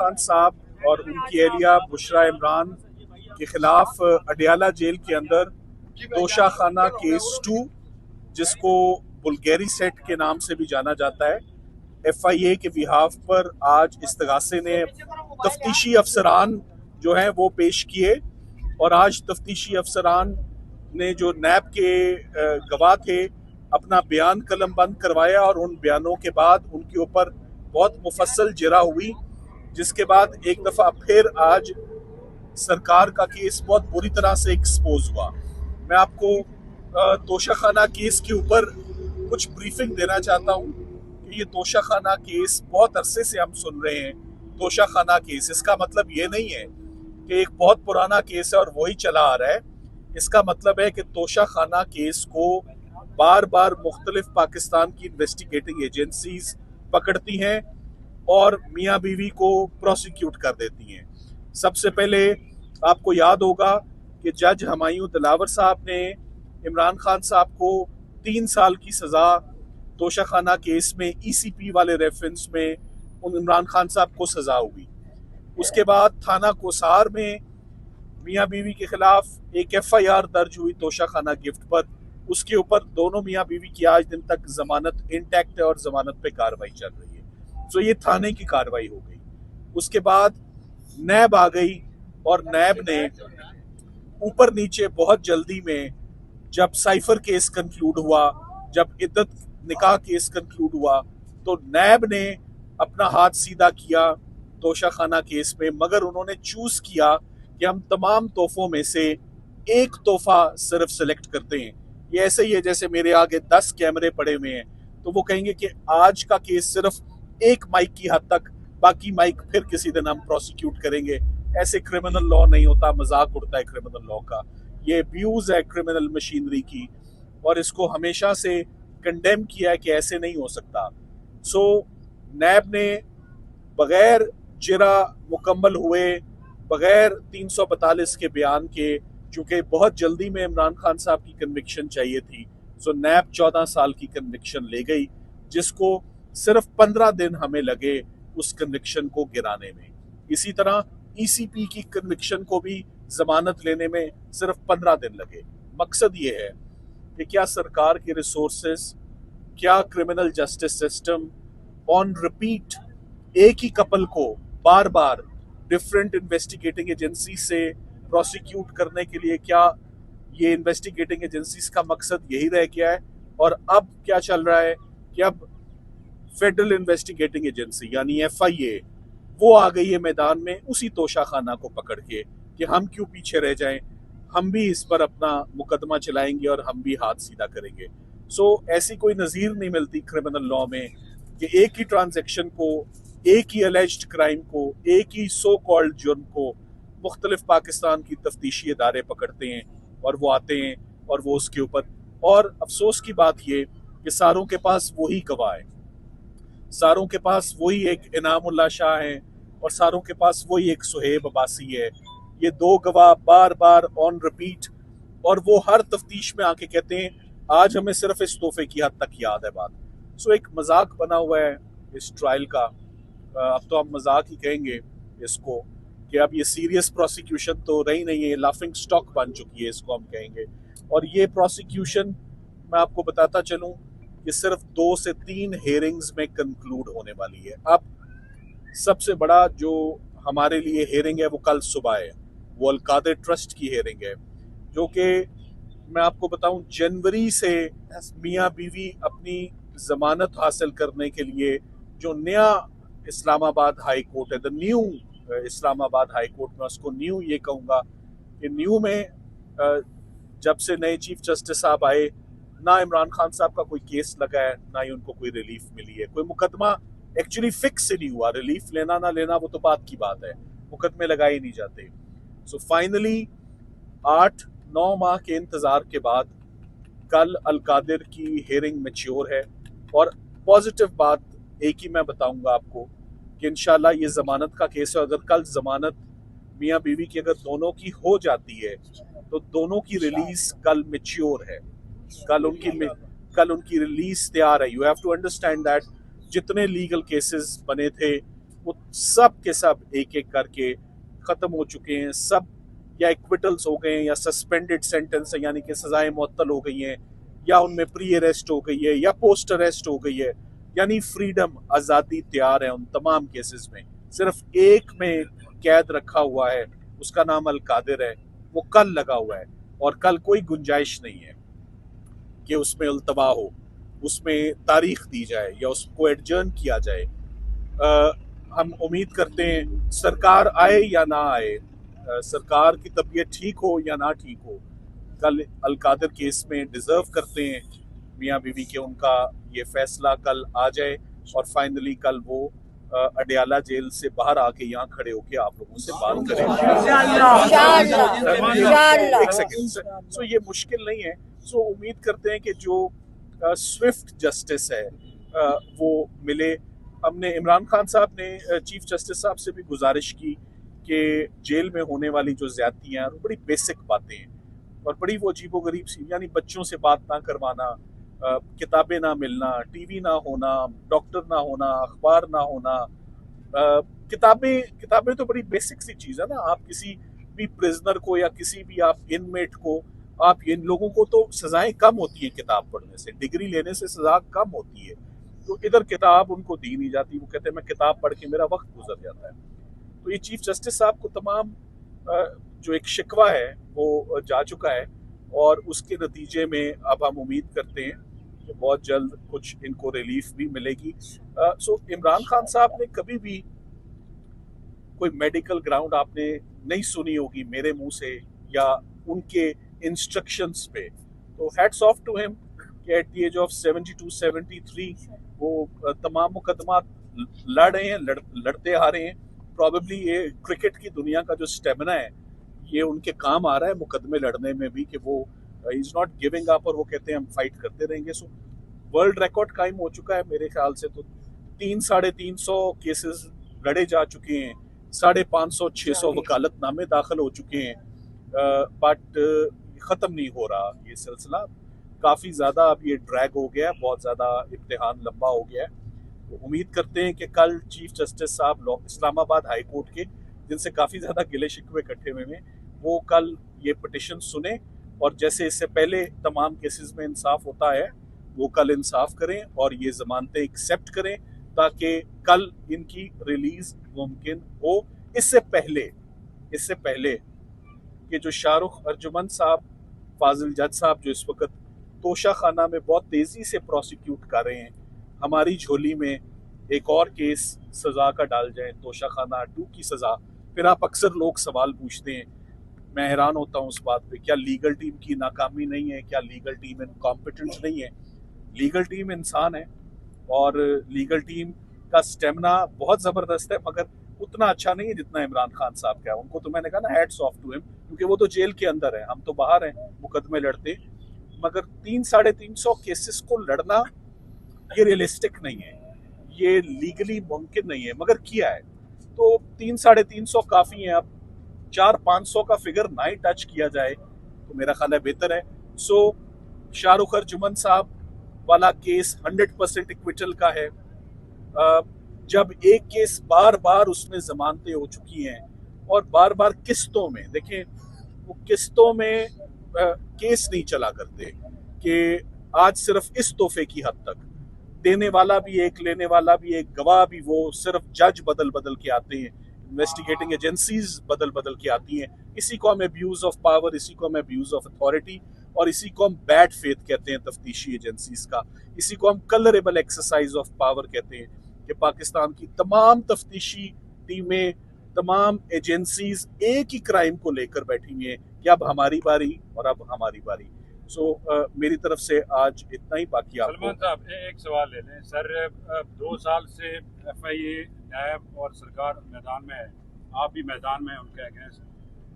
खान साहब और उनकी एहलिया बुशरा इमरान के खिलाफ अडियाला जेल के अंदर तोशाखाना केस 2, जिसको बुल्गेरी सेट के नाम से भी जाना जाता है, FIA के बिहाफ पर आज इस्तगासे ने तफ्तीशी अफसरान जो हैं वो पेश किए। और आज तफ्तीशी अफसरान ने जो नैब के गवाह थे अपना बयान कलम बंद करवाया और उन बयानों के बाद उनके ऊपर बहुत मुफस्सल जिरा हुई, जिसके बाद एक दफ़ा फिर आज सरकार का केस बहुत बुरी तरह से एक्सपोज हुआ। मैं आपको तोशाखाना केस के ऊपर कुछ ब्रीफिंग देना चाहता हूँ कि ये तोशाखाना केस बहुत अरसे से हम सुन रहे हैं। तोशाखाना केस, इसका मतलब ये नहीं है कि एक बहुत पुराना केस है और वही चला आ रहा है। इसका मतलब है कि तोशाखाना केस को बार बार मुख्तलिफ पाकिस्तान की इन्वेस्टिगेटिंग एजेंसीज पकड़ती हैं और मियाँ बीवी को प्रोसिक्यूट कर देती हैं। सबसे पहले आपको याद होगा कि जज हमायूं दिलावर साहब ने इमरान खान साहब को 3 साल की सज़ा तोशाखाना केस में ECP वाले रेफरेंस में उन इमरान खान साहब को सज़ा हुई। उसके बाद थाना कोसार में मियाँ बीवी के खिलाफ एक FIR दर्ज हुई तोशाखाना गिफ्ट पर। उसके ऊपर दोनों मियाँ बीवी की आज दिन तक जमानत इंटैक्ट है और जमानत पे कार्रवाई चल रही है। तो ये थाने की कार्रवाई हो गई। उसके बाद नैब आ गई और नैब ने ऊपर नीचे बहुत जल्दी में, जब साइफर केस कंक्लूड हुआ, जब इद्दत निकाह केस कंक्लूड हुआ, तो नैब ने अपना हाथ सीधा किया तोशाखाना केस में, मगर उन्होंने चूज किया कि हम तमाम तोहफों में से एक तोहफा सिर्फ सेलेक्ट करते हैं। ये ऐसे ही है जैसे मेरे आगे 10 कैमरे पड़े हुए हैं, तो वो कहेंगे कि आज का केस सिर्फ एक माइक की हद तक, बाकी माइक फिर किसी दिन हम प्रोसिक्यूट करेंगे। ऐसे क्रिमिनल लॉ नहीं होता, मजाक उड़ता है क्रिमिनल लॉ का। ये अब्यूज है क्रिमिनल मशीनरी की और इसको हमेशा से कंडेम किया है कि ऐसे नहीं हो सकता। सो नैब ने बगैर जिरा मुकम्मल हुए, बगैर 342 के बयान के, चूंकि बहुत जल्दी में इमरान खान साहब की कन्विक्शन चाहिए थी, सो नैब 14 साल की कन्विक्शन ले गई, जिसको सिर्फ 15 दिन हमें लगे उस कन्विक्शन को गिराने में। इसी तरह ECP की कन्विक्शन को भी जमानत लेने में सिर्फ 15 दिन लगे। मकसद ये है कि क्या सरकार के रिसोर्सेस, क्या criminal justice system on repeat एक ही कपल को बार बार डिफरेंट इन्वेस्टिगेटिंग एजेंसी से प्रोसिक्यूट करने के लिए, क्या ये इन्वेस्टिगेटिंग एजेंसीज का मकसद यही रह गया है? और अब क्या चल रहा है कि अब फेडरल इन्वेस्टिगेटिंग एजेंसी यानी FIA वो आ गई है मैदान में उसी तोशाखाना को पकड़ के कि हम क्यों पीछे रह जाएं, हम भी इस पर अपना मुकदमा चलाएंगे और हम भी हाथ सीधा करेंगे। सो ऐसी कोई नज़ीर नहीं मिलती क्रिमिनल लॉ में कि एक ही ट्रांजैक्शन को, एक ही अलेज्ड क्राइम को, एक ही सो कॉल्ड जुर्म को मुख्तलिफ पाकिस्तान की तफ्तीशी इदारे पकड़ते हैं और वो आते हैं और वो उसके ऊपर। और अफसोस की बात ये कि सारों के पास वही गवाह है, सारों के पास वही एक इनामुल्लाह शाह है और सारों के पास वही एक सुहेब अब्बासी है। ये 2 गवाह बार बार ऑन रिपीट, और वो हर तफ्तीश में आके कहते हैं आज हमें सिर्फ इस तोहफे की हद तक याद है बात। सो एक मजाक बना हुआ है इस ट्रायल का। अब तो हम मजाक ही कहेंगे इसको कि अब ये सीरियस प्रोसिक्यूशन तो रही नहीं है, लाफिंग स्टॉक बन चुकी है, इसको हम कहेंगे। और ये प्रोसिक्यूशन मैं आपको बताता चलूं कि सिर्फ 2 से 3 हेयरिंग्स में कंक्लूड होने वाली है। अब सबसे बड़ा जो हमारे लिए हेयरिंग है वो कल सुबह है, वो अल-कादिर ट्रस्ट की हेयरिंग है, जो कि मैं आपको बताऊं जनवरी से मियाँ बीवी अपनी जमानत हासिल करने के लिए जो नया इस्लामाबाद हाई कोर्ट है, the new Islamabad high court, में उसको न्यू ये कहूँगा कि न्यू में जब से नए चीफ जस्टिस साहब आए, ना इमरान खान साहब का कोई केस लगा है, ना ही उनको कोई रिलीफ मिली है। कोई मुकदमा एक्चुअली फिक्स ही नहीं हुआ, रिलीफ लेना ना लेना वो तो बात की बात है, मुकदमे लगाए ही नहीं जाते। सो फाइनली 8-9 माह के इंतजार के बाद कल अल-कादिर की हेयरिंग मैच्योर है। और पॉजिटिव बात एक ही मैं बताऊंगा आपको कि इंशाल्लाह ये जमानत का केस है। अगर कल जमानत मियाँ बीवी की अगर दोनों की हो जाती है तो दोनों की रिलीज कल मैच्योर है, कल उनकी रिलीज तैयार है। You have to understand that जितने लीगल केसेस बने थे वो सब के सब एक एक करके ख़त्म हो चुके हैं। सब या एक्विटल्स हो गए हैं या सस्पेंडेड सेंटेंस है, यानी कि सजाएं मुअत्तल हो गई हैं, या उनमें प्री अरेस्ट हो गई है या पोस्ट अरेस्ट हो गई है। यानी फ्रीडम, आज़ादी तैयार है उन तमाम केसेस में। सिर्फ एक में कैद रखा हुआ है, उसका नाम अल कादिर है, वो कल लगा हुआ है और कल कोई गुंजाइश नहीं है कि उसमें उल्तवा हो, उसमें तारीख दी जाए या उसको एडजर्न किया जाए। हम उम्मीद करते हैं सरकार आए या ना आए, सरकार की तबीयत ठीक हो या ना ठीक हो, कल अल कादिर केस में डिजर्व करते हैं मियाँ बीवी के उनका ये फैसला कल आ जाए और फाइनली कल वो अडयाला जेल से बाहर आके यहाँ खड़े होके आप लोगों से बात करें। एक सेकंड, सो ये मुश्किल नहीं है। सो उम्मीद करते हैं कि जो स्विफ्ट जस्टिस है वो मिले। हमने इमरान खान साहब ने चीफ जस्टिस साहब से भी गुजारिश की कि जेल में होने वाली जो ज्यादतियाँ हैं, बड़ी बेसिक बातें हैं और बड़ी वो अजीबोगरीब सी, यानी बच्चों से बात ना करवाना, किताबें ना मिलना, टीवी ना होना, डॉक्टर ना होना, अखबार ना होना। किताबें तो बड़ी बेसिक सी चीज़ है ना। आप किसी भी प्रिजनर को या किसी भी आप इनमेट को, आप इन लोगों को तो सजाएं कम होती है किताब पढ़ने से, डिग्री लेने से सजा कम होती है। तो इधर किताब उनको दी नहीं जाती, वो कहते हैं मैं किताब पढ़ के मेरा वक्त गुजर जाता है। तो ये चीफ जस्टिस साहब को तमाम जो एक शिकवा है वो जा चुका है और उसके नतीजे में अब हम उम्मीद करते हैं कि बहुत जल्द कुछ इनको रिलीफ भी मिलेगी। सो इमरान खान साहब ने कभी भी कोई मेडिकल ग्राउंड आपने नहीं सुनी होगी मेरे मुंह से या उनके इंस्ट्रक्शंस पे। तो हैट्स ऑफ टू हिम कि एट द एज ऑफ 72-73 वो तमाम मुकदमा लड़ रहे हैं, लड़ते आ रहे हैं। प्रॉबेबली ये क्रिकेट की दुनिया का जो स्टेमिना है ये उनके काम आ रहा है मुकदमे लड़ने में भी, कि वो इज नॉट गिविंग अप और वो कहते हैं हम फाइट करते रहेंगे। सो वर्ल्ड रिकॉर्ड कायम हो चुका है मेरे ख्याल से। तो 300-350 केसेस लड़े जा चुके हैं, 550-600 वकालतनामे दाखिल हो चुके हैं, बट ख़त्म नहीं हो रहा ये सिलसिला। काफ़ी ज़्यादा अब ये ड्रैग हो गया है, बहुत ज़्यादा इम्तिहान लंबा हो गया है। तो उम्मीद करते हैं कि कल चीफ जस्टिस साहब इस्लामाबाद हाई कोर्ट के, जिनसे काफ़ी ज़्यादा गिले शिकवे इकट्ठे हुए हैं, वो कल ये पिटिशन सुने और जैसे इससे पहले तमाम केसेस में इंसाफ होता है वो कल इंसाफ करें और ये जमानतें एक्सेप्ट करें ताकि कल इनकी रिलीज मुमकिन हो। इससे पहले कि जो शाहरुख अर्जुमन साहब, फाजिल जज साहब जो इस वक्त तोशा खाना में बहुत तेज़ी से प्रोसिक्यूट कर रहे हैं, हमारी झोली में एक और केस सज़ा का डाल जाए, तोशा खाना 2 की सज़ा। फिर आप अक्सर लोग सवाल पूछते हैं, मैं हैरान होता हूँ उस बात पे, क्या लीगल टीम की नाकामी नहीं है, क्या लीगल टीम इनकॉम्पिटेंट नहीं है? लीगल टीम इंसान है और लीगल टीम का स्टेमिना बहुत ज़बरदस्त है, मगर उतना अच्छा नहीं है जितना इमरान खान साहब का है। उनको तो मैंने कहा ना हैट्स ऑफ टू हिम, क्योंकि वो तो जेल के अंदर है, हम तो बाहर हैं मुकदमे लड़ते। मगर 300-350 केसेस को लड़ना ये रियलिस्टिक नहीं है, ये लीगली मुमकिन नहीं है, मगर किया है। तो 300-350 काफ़ी है। अब 400-500 का फिगर ना ही टच किया जाए तो मेरा ख्याल है बेहतर है। सो शाहरुख अर्जुमन साहब वाला केस 100% इक्विटल का है। जब एक केस बार बार उसमें जमानतें हो चुकी हैं और बार बार किस्तों में, देखें वो किस्तों में केस नहीं चला करते कि आज सिर्फ इस तोहफे की हद तक, देने वाला भी एक, लेने वाला भी एक, गवाह भी वो, सिर्फ जज बदल बदल के आते हैं, इन्वेस्टिगेटिंग एजेंसीज बदल बदल के आती हैं। इसी को हम अब्यूज ऑफ पावर, इसी को हम अब्यूज ऑफ अथॉरिटी और इसी को हम बैड फेथ कहते हैं तफ्तीशी एजेंसीज का। इसी को हम कलरेबल एक्सरसाइज ऑफ पावर कहते हैं कि पाकिस्तान की तमाम तफ्तीशी टीमें, तमाम एजेंसीज एक ही क्राइम को लेकर बैठी हुई हैं कि अब हमारी बारी और अब हमारी बारी। सो मेरी तरफ से आज इतना ही। बाकी आप सलमान साहब एक सवाल ले लें सर, 2 साल से FIA, नैब और सरकार मैदान में है, आप भी मैदान में हैं उनके अगेंस्ट।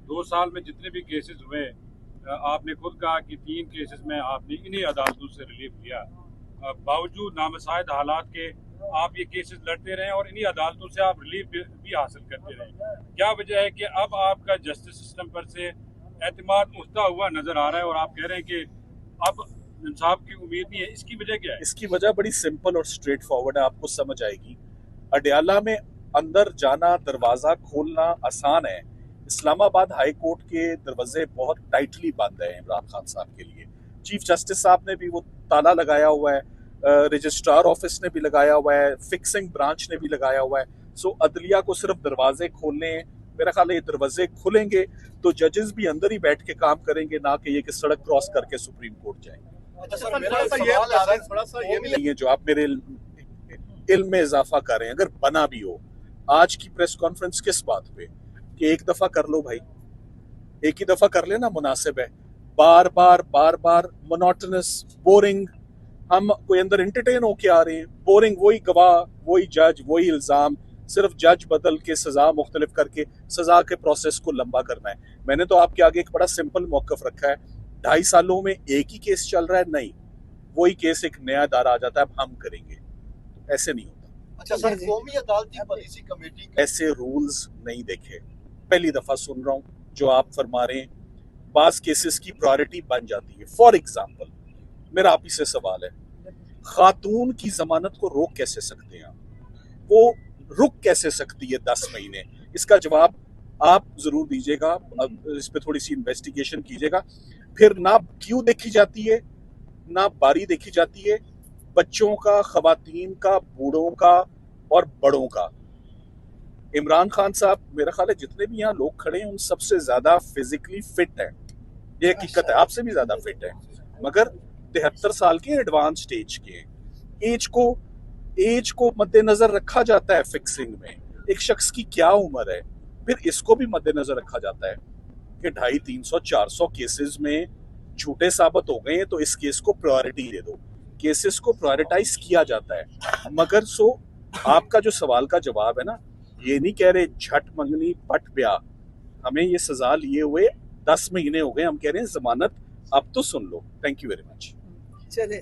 2 साल में जितने भी केसेस हुए, आपने खुद कहा कि 3 केसेस में आपने इन्हीं अदालतों से रिलीफ लिया, बावजूद नामसाइद हालात के आप ये केसेस लड़ते रहे और इन्हीं अदालतों से आप रिलीफ भी हासिल करते रहे। क्या वजह है कि अब आपका जस्टिस सिस्टम पर से एतमाद उठता हुआ नजर आ रहा है और आप कह रहे हैं कि अब इंसाफ की उम्मीद नहीं है? इसकी वजह क्या है? इसकी वजह बड़ी सिंपल और स्ट्रेट फॉरवर्ड है, आपको समझ आएगी। अडयाला में अंदर जाना, दरवाजा खोलना आसान है। इस्लामाबाद हाई कोर्ट के दरवाजे बहुत टाइटली बंद है इमरान खान साहब के लिए। चीफ जस्टिस साहब ने भी वो ताला लगाया हुआ है, रजिस्ट्रार ऑफिस ने भी लगाया हुआ है, फिक्सिंग ब्रांच ने भी लगाया हुआ है। सो अदलिया को सिर्फ दरवाजे खोलने, मेरा ख्याल है ये दरवाजे खुलेंगे तो जजेस भी अंदर ही बैठ के काम करेंगे, ना कि ये कि सड़क क्रॉस करके सुप्रीम कोर्ट जाएंगे। अच्छा सर, मेरा सवाल है ये जो आप मेरे इल्म में इजाफा कर रहे हैं, अगर बना भी हो, आज की प्रेस कॉन्फ्रेंस किस बात पे कि एक दफा कर लो भाई, एक ही दफा कर लेना मुनासिब है। बार बार मोनोटोनस, बोरिंग, हम कोई अंदर एंटरटेन होके आ रहे हैं, बोरिंग, वही गवाह, वही जज, वही इल्जाम, सिर्फ जज बदल के सजा मुख्तलिफ करके सजा के प्रोसेस को लंबा करना है। मैंने तो आपके आगे एक बड़ा सिंपल मौकफ रखा है, 2.5 सालों में एक ही केस चल रहा है, नहीं, वही केस एक नया दायरा आ जाता है, अब हम करेंगे, ऐसे नहीं होता। अच्छा सर, कौमी अदालती पॉलिसी कमेटी ऐसे रूल्स नहीं देखे, पहली दफा सुन रहा हूँ जो आप फरमा रहे हैं। बास केसेस की प्रायोरिटी बन जाती है। फॉर एग्जाम्पल, मेरा आप ही से सवाल है, खातून की जमानत को रोक कैसे सकते हैं आप? वो रुक कैसे सकती है 10 महीने? इसका जवाब आप जरूर दीजिएगा, इस पे थोड़ी सी इन्वेस्टिगेशन कीजिएगा। फिर ना क्यों देखी जाती है, ना बारी देखी जाती है, बच्चों का, खवातीन का, बूढ़ों का और बड़ों का। इमरान खान साहब, मेरा ख्याल है जितने भी यहाँ लोग खड़े हैं उन सबसे ज्यादा फिजिकली फिट है, ये हकीकत है, आपसे भी ज्यादा फिट है, मगर 73 साल के एडवांस स्टेज के हैं। एज को मद्देनजर रखा जाता है फिक्सिंग में, एक शख्स की क्या उम्र है, फिर इसको भी मद्देनजर रखा जाता है कि 250, 300, 400 केसेस में झूठे साबित हो गए हैं तो इस केस को प्रायोरिटी दे दो, केसेस को प्रायोरिटाइज किया जाता है। मगर आपका जो सवाल का जवाब है ना, ये नहीं कह रहे झट मंगनी पट ब्याह, हमें ये सजा लिए हुए 10 महीने हो गए, हम कह रहे हैं जमानत अब तो सुन लो। Thank you very much. चलिए।